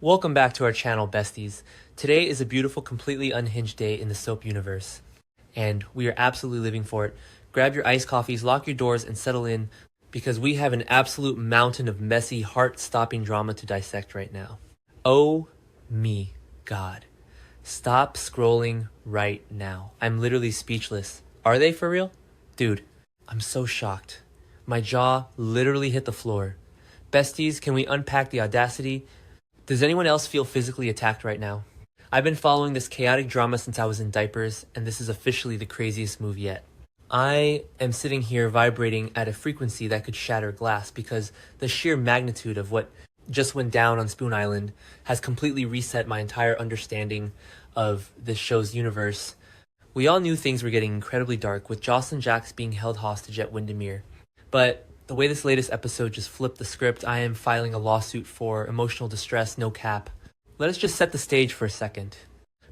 Welcome back to our channel, besties. Today is a beautiful, completely unhinged day in the soap universe, and we are absolutely living for it. Grab your iced coffees, lock your doors, and settle in, because we have an absolute mountain of messy, heart-stopping drama to dissect right now. Oh me, God. Stop scrolling right now. I'm literally speechless. Are they for real? Dude, I'm so shocked. My jaw literally hit the floor. Besties, can we unpack the audacity? Does anyone else feel physically attacked right now? I've been following this chaotic drama since I was in diapers, and this is officially the craziest move yet. I am sitting here vibrating at a frequency that could shatter glass because the sheer magnitude of what just went down on Spoon Island has completely reset my entire understanding of this show's universe. We all knew things were getting incredibly dark, with Jocelyn Jacks being held hostage at Wyndemere. But the way this latest episode just flipped the script, I am filing a lawsuit for emotional distress, no cap. Let us just set the stage for a second,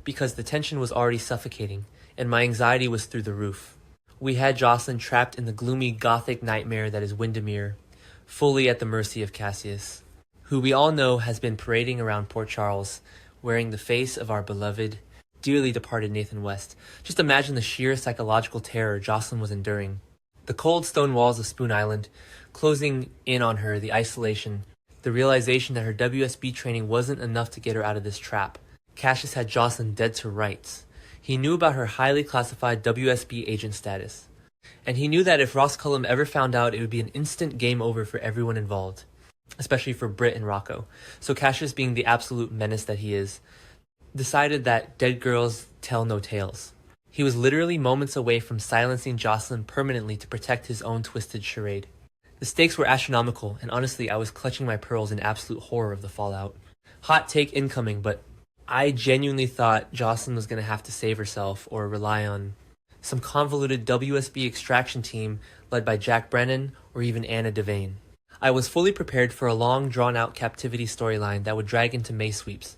because the tension was already suffocating, and my anxiety was through the roof. We had Jocelyn trapped in the gloomy gothic nightmare that is Wyndemere, fully at the mercy of Cassius, who we all know has been parading around Port Charles, wearing the face of our beloved, dearly departed Nathan West. Just imagine the sheer psychological terror Jocelyn was enduring. The cold stone walls of Spoon Island, closing in on her, the isolation, the realization that her WSB training wasn't enough to get her out of this trap. Cassius had Jocelyn dead to rights. He knew about her highly classified WSB agent status. And he knew that if Ross Cullum ever found out, it would be an instant game over for everyone involved, especially for Britt and Rocco. So Cassius, being the absolute menace that he is, decided that dead girls tell no tales. He was literally moments away from silencing Jocelyn permanently to protect his own twisted charade. The stakes were astronomical, and honestly, I was clutching my pearls in absolute horror of the fallout. Hot take incoming, but I genuinely thought Jocelyn was going to have to save herself or rely on some convoluted WSB extraction team led by Jack Brennan or even Anna Devane. I was fully prepared for a long, drawn-out captivity storyline that would drag into May sweeps.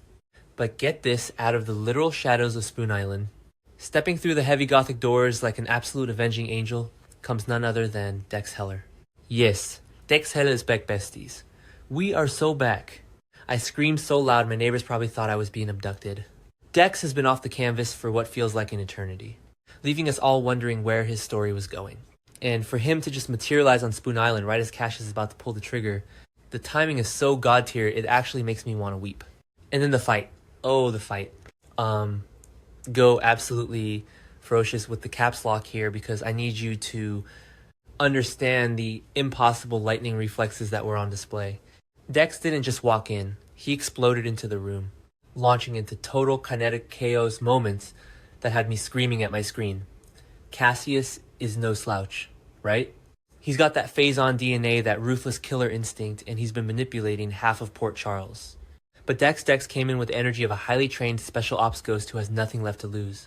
But get this, out of the literal shadows of Spoon Island, stepping through the heavy gothic doors like an absolute avenging angel, comes none other than Dex Heller. Yes, Dex Heller is back, besties. We are so back. I screamed so loud my neighbors probably thought I was being abducted. Dex has been off the canvas for what feels like an eternity, leaving us all wondering where his story was going. And for him to just materialize on Spoon Island right as Cassius is about to pull the trigger, the timing is so god tier it actually makes me want to weep. And then the fight. Oh, the fight. Go absolutely ferocious with the caps lock here, because I need you to understand the impossible lightning reflexes that were on display. Dex didn't just walk in, he exploded into the room, launching into total kinetic chaos moments that had me screaming at my screen. Cassius is no slouch, right? He's got that phase-on DNA, that ruthless killer instinct, and he's been manipulating half of Port Charles. But Dex came in with the energy of a highly trained special ops ghost who has nothing left to lose.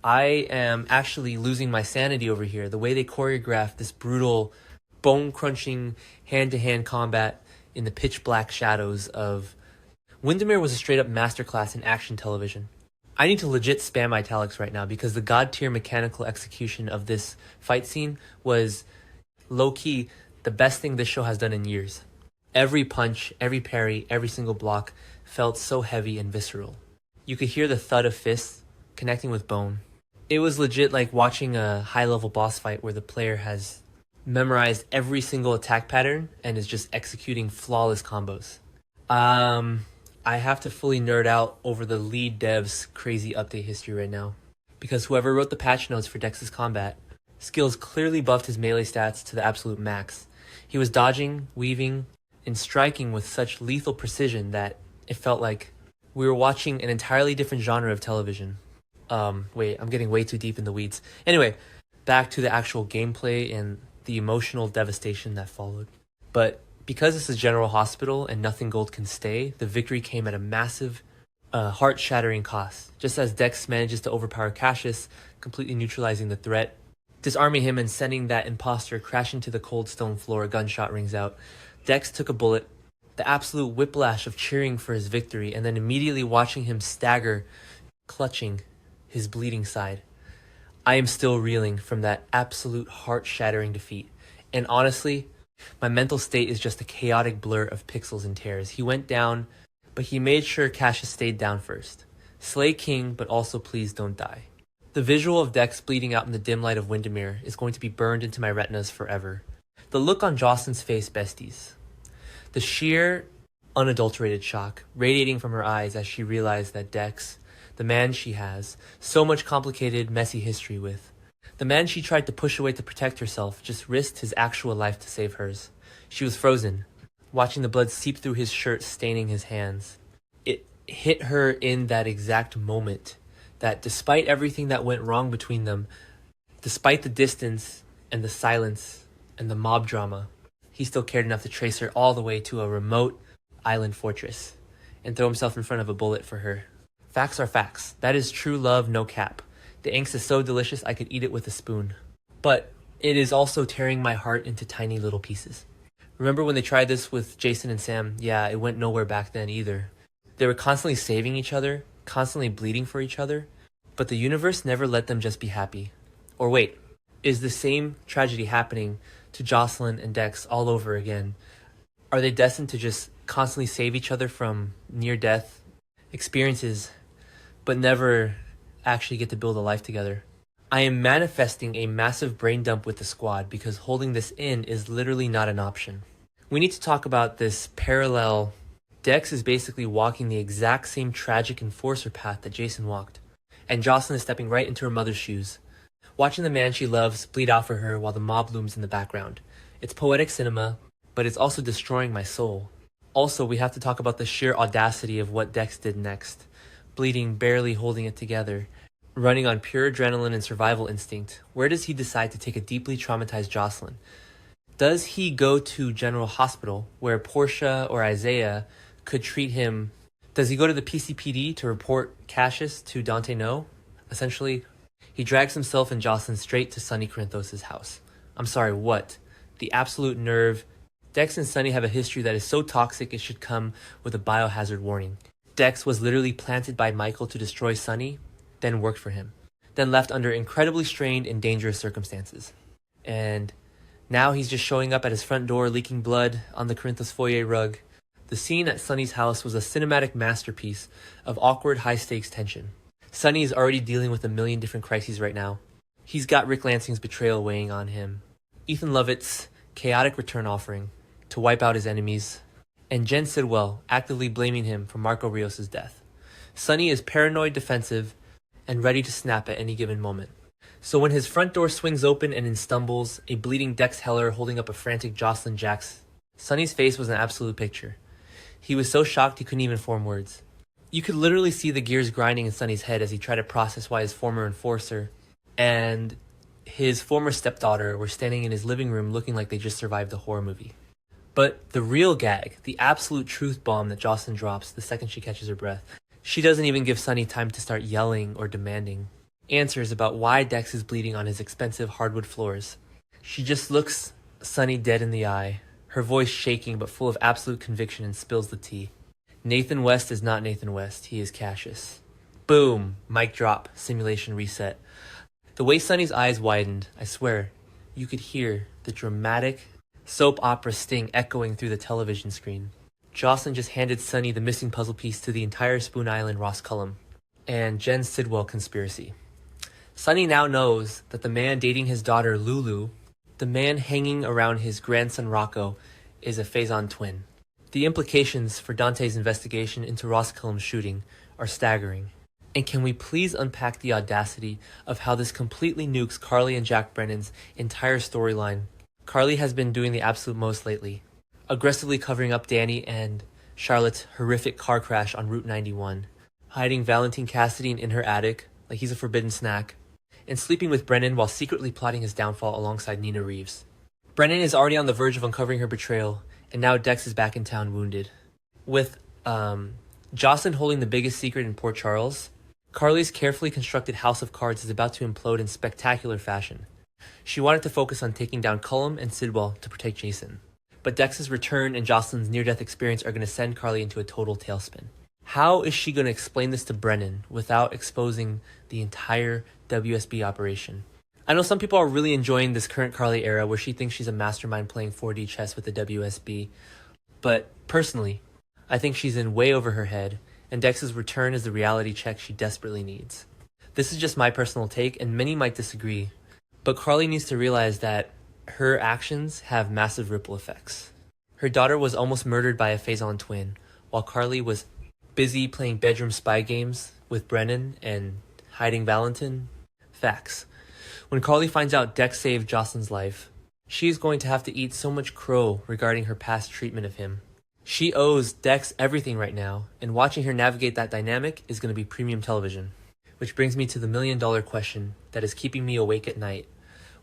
I am actually losing my sanity over here. The way they choreographed this brutal, bone-crunching, hand-to-hand combat in the pitch-black shadows of... Wyndemere was a straight-up masterclass in action television. I need to legit spam italics right now, because the god-tier mechanical execution of this fight scene was, low-key, the best thing this show has done in years. Every punch, every parry, every single block felt so heavy and visceral. You could hear the thud of fists connecting with bone. It was legit like watching a high-level boss fight where the player has memorized every single attack pattern and is just executing flawless combos. I have to fully nerd out over the lead dev's crazy update history right now, because whoever wrote the patch notes for Dex's combat skills clearly buffed his melee stats to the absolute max. He was dodging, weaving, and striking with such lethal precision that it felt like we were watching an entirely different genre of television. Wait, I'm getting way too deep in the weeds. Anyway, back to the actual gameplay and the emotional devastation that followed. But because this is General Hospital and nothing gold can stay, the victory came at a massive, heart-shattering cost. Just as Dex manages to overpower Cassius, completely neutralizing the threat, disarming him and sending that imposter crashing to the cold stone floor, a gunshot rings out. Dex took a bullet, the absolute whiplash of cheering for his victory, and then immediately watching him stagger, clutching his bleeding side. I am still reeling from that absolute heart-shattering defeat. And honestly, my mental state is just a chaotic blur of pixels and tears. He went down but he made sure Cassius stayed down first. Slay King, but also please don't die. The visual of Dex bleeding out in the dim light of Wyndemere is going to be burned into my retinas forever. The look on Jocelyn's face, besties. The sheer, unadulterated shock radiating from her eyes as she realized that Dex, the man she has so much complicated, messy history with, the man she tried to push away to protect herself, just risked his actual life to save hers. She was frozen, watching the blood seep through his shirt, staining his hands. It hit her in that exact moment that despite everything that went wrong between them, despite the distance and the silence and the mob drama, he still cared enough to trace her all the way to a remote island fortress and throw himself in front of a bullet for her. Facts are facts. That is true love, no cap. The angst is so delicious I could eat it with a spoon. But it is also tearing my heart into tiny little pieces. Remember when they tried this with Jason and Sam? Yeah, it went nowhere back then either. They were constantly saving each other, constantly bleeding for each other, but the universe never let them just be happy. Or wait, is the same tragedy happening to Jocelyn and Dex all over again? Are they destined to just constantly save each other from near-death experiences, but never actually get to build a life together? I am manifesting a massive brain dump with the squad because holding this in is literally not an option. We need to talk about this parallel. Dex is basically walking the exact same tragic enforcer path that Jason walked, and Jocelyn is stepping right into her mother's shoes, watching the man she loves bleed out for her while the mob looms in the background. It's poetic cinema, but it's also destroying my soul. Also, we have to talk about the sheer audacity of what Dex did next. Bleeding, barely holding it together, running on pure adrenaline and survival instinct. Where does he decide to take a deeply traumatized Jocelyn? Does he go to General Hospital, where Portia or Isaiah could treat him? Does he go to the PCPD to report Cassius to Dante No? Essentially, he drags himself and Jocelyn straight to Sonny Corinthos' house. I'm sorry, what? The absolute nerve. Dex and Sonny have a history that is so toxic it should come with a biohazard warning. Dex was literally planted by Michael to destroy Sonny, then worked for him, then left under incredibly strained and dangerous circumstances. And now he's just showing up at his front door leaking blood on the Corinthos foyer rug. The scene at Sonny's house was a cinematic masterpiece of awkward high-stakes tension. Sonny is already dealing with a million different crises right now. He's got Rick Lansing's betrayal weighing on him, Ethan Lovett's chaotic return offering to wipe out his enemies, and Jen Sidwell actively blaming him for Marco Rios' death. Sonny is paranoid, defensive, and ready to snap at any given moment. So when his front door swings open and in stumbles, a bleeding Dex Heller holding up a frantic Jocelyn Jax, Sonny's face was an absolute picture. He was so shocked he couldn't even form words. You could literally see the gears grinding in Sonny's head as he tried to process why his former enforcer and his former stepdaughter were standing in his living room looking like they just survived a horror movie. But the real gag, the absolute truth bomb that Jocelyn drops the second she catches her breath, she doesn't even give Sonny time to start yelling or demanding answers about why Dex is bleeding on his expensive hardwood floors. She just looks Sonny dead in the eye, her voice shaking but full of absolute conviction, and spills the tea. Nathan West is not Nathan West, he is Cassius. Boom! Mic drop, simulation reset. The way Sonny's eyes widened, I swear, you could hear the dramatic soap opera sting echoing through the television screen. Jocelyn just handed Sonny the missing puzzle piece to the entire Spoon Island Ross Cullum and Jen Sidwell conspiracy. Sonny now knows that the man dating his daughter Lulu, the man hanging around his grandson Rocco, is a Faison twin. The implications for Dante's investigation into Ross Cullum's shooting are staggering. And can we please unpack the audacity of how this completely nukes Carly and Jack Brennan's entire storyline? Carly has been doing the absolute most lately, aggressively covering up Danny and Charlotte's horrific car crash on Route 91, hiding Valentine Cassidy in her attic like he's a forbidden snack, and sleeping with Brennan while secretly plotting his downfall alongside Nina Reeves. Brennan is already on the verge of uncovering her betrayal, and now Dex is back in town wounded. With Jocelyn holding the biggest secret in Port Charles, Carly's carefully constructed house of cards is about to implode in spectacular fashion. She wanted to focus on taking down Cullum and Sidwell to protect Jason. But Dex's return and Jocelyn's near-death experience are going to send Carly into a total tailspin. How is she going to explain this to Brennan without exposing the entire WSB operation? I know some people are really enjoying this current Carly era where she thinks she's a mastermind playing 4D chess with the WSB, but personally, I think she's in way over her head, and Dex's return is the reality check she desperately needs. This is just my personal take, and many might disagree, but Carly needs to realize that her actions have massive ripple effects. Her daughter was almost murdered by a Faison twin, while Carly was busy playing bedroom spy games with Brennan and hiding Valentin. Facts. When Carly finds out Dex saved Jocelyn's life, she's going to have to eat so much crow regarding her past treatment of him. She owes Dex everything right now, and watching her navigate that dynamic is going to be premium television. Which brings me to the million-dollar question that is keeping me awake at night.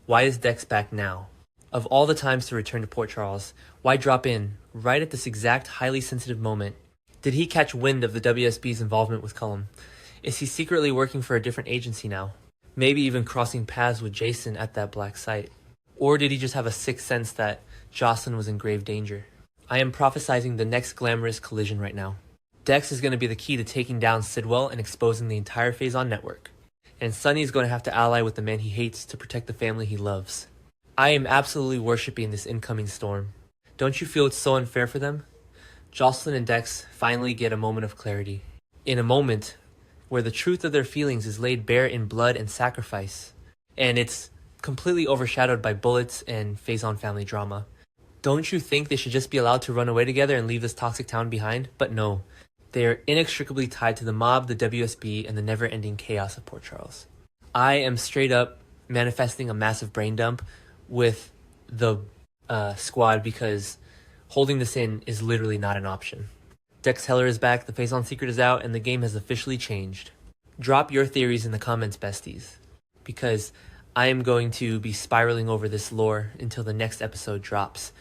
Why is Dex back now? Of all the times to return to Port Charles, why drop in right at this exact highly sensitive moment? Did he catch wind of the WSB's involvement with Cullum? Is he secretly working for a different agency now? Maybe even crossing paths with Jason at that black site? Or did he just have a sixth sense that Jocelyn was in grave danger? I am prophesizing the next glamorous collision right now. Dex is going to be the key to taking down Sidwell and exposing the entire Faison network. And Sonny is going to have to ally with the man he hates to protect the family he loves. I am absolutely worshipping this incoming storm. Don't you feel it's so unfair for them? Jocelyn and Dex finally get a moment of clarity. In a moment where the truth of their feelings is laid bare in blood and sacrifice. And it's completely overshadowed by bullets and Faison family drama. Don't you think they should just be allowed to run away together and leave this toxic town behind? But no. They are inextricably tied to the mob, the WSB, and the never-ending chaos of Port Charles. I am straight up manifesting a massive brain dump with the squad because holding this in is literally not an option. Dex Heller is back, the Faison secret is out, and the game has officially changed. Drop your theories in the comments, besties, because I am going to be spiraling over this lore until the next episode drops.